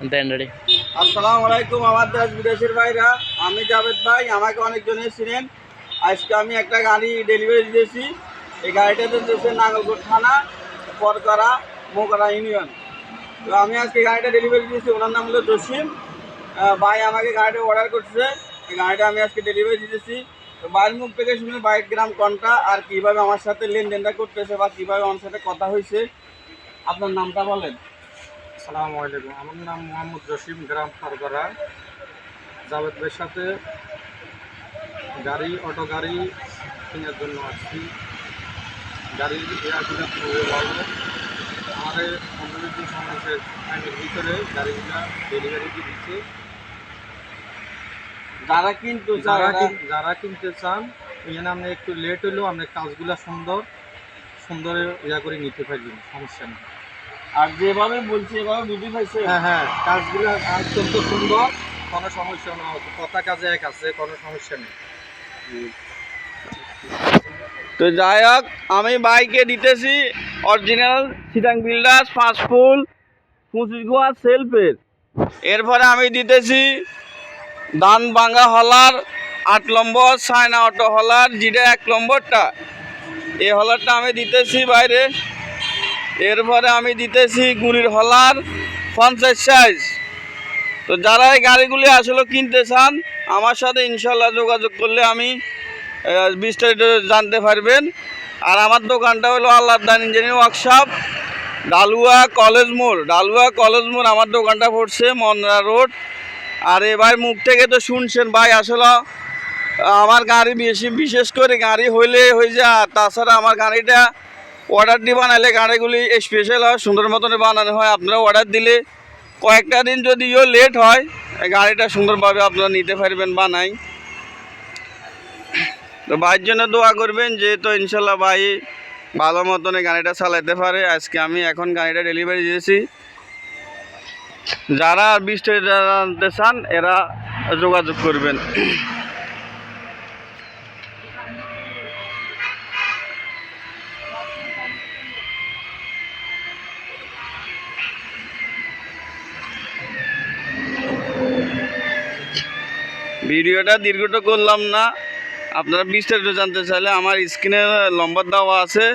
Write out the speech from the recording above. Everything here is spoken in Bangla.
রেডি। আসসালামু আলাইকুম আমার দেশ বিদেশের ভাইরা, আমি জাভেদ ভাই। আমাকে অনেকজনের চিনেন। আজকে আমি একটা গাড়ি ডেলিভারি দিয়েছি। এই গাড়িটাতে দিয়েছে নাঙ্গলকোট থানা, পরকরা, মোকরা ইউনিয়ন। তো আমি আজকে গাড়িটা ডেলিভারি দিয়েছি। ওনার নাম হলো জসিম ভাই। আমাকে গাড়িটা অর্ডার করছে, এই গাড়িটা আমি আজকে ডেলিভারি দিতেছি। তো বাইরের মুখ থেকে শুনে বাইক গ্রাম কোনটা আর কীভাবে আমার সাথে লেনদেনটা করতেছে বা কীভাবে আমার সাথে কথা হয়েছে। আপনার নামটা বলেন। আসসালামু আলাইকুম, আমার নাম মোহাম্মদ জসিম, গ্রাম পারগড়া। জাভেদ ভাইয়ের সাথে অটো গাড়ি কেনার জন্য আসছি। গাড়ির এয়ারগুলো খুবই ভালো। আমাদের 15 দিন সমাবেশের টাইমের ভিতরে গাড়িগুলো ডেলিভারি দিয়ে দিচ্ছে। যারা কিনতে চান এখানে আপনি একটু লেট হলেও আপনার কাজগুলো সুন্দর করে নিতে পারবেন, সমস্যা নেই। আর যেভাবে বলছি এভাবে বুঝতে পারছে। হ্যাঁ, কাজগুলো অত্যন্ত সুন্দর, কোনো সমস্যা না। কথা কাজে এক আছে, কোনো সমস্যা নেই। তো যাই হোক, আমি বাইকে দিতেছি অরিজিনাল সিটাং বিল্ডার্স ফাস্টফুল 25 গোয়া সেলফের। এরপরে আমি দিতেছি ধান ভাঙ্গা হলার 8 নম্বর চায়না অটো হলার, যেটা 1 নম্বরটা, এই হলারটা আমি দিতেছি বাইরে। এরপরে আমি দিতেছি গুড়ির হলার 50 সাইজ। তো যারা এই গাড়িগুলি আসলে কিনতে চান আমার সাথে ইনশাল্লাহ যোগাযোগ করলে আমি বিস্তারিত জানতে পারবেন। আর আমার দোকানটা হলো আল্লাহর দান ইঞ্জিনিয়ারিং ওয়ার্কশপ, ডালুয়া কলেজ মোড় আমার দোকানটা পড়ছে, মনরা রোড। আর এবার মুখ থেকে তো শুনছেন ভাই, আসলে আমার গাড়ি বিশেষ করে গাড়ি হইলে হয়ে যায়। তাছাড়া আমার গাড়িটা অর্ডার দিয়ে বানাইলে গাড়িগুলি স্পেশাল হয়, সুন্দর মতনে বানানো হয়। আপনারা অর্ডার দিলে কয়েকটা দিন যদিও লেট হয়, গাড়িটা সুন্দরভাবে আপনারা নিতে পারবেন বানাই। তো ভাইয়ের জন্য দোয়া করবেন, যেহেতু ইনশাল্লাহ ভাই ভালো মতনে গাড়িটা চালাইতে পারে। আজকে আমি এখন গাড়িটা ডেলিভারি দিয়েছি। যারা বিস্তারিত জানতে চান এরা যোগাযোগ করবেন। ভিডিওটা দীর্ঘত করলাম না, আপনারা বিস্তারিত জানতে চাইলে আমার স্ক্রিনে নম্বর দেওয়া আছে।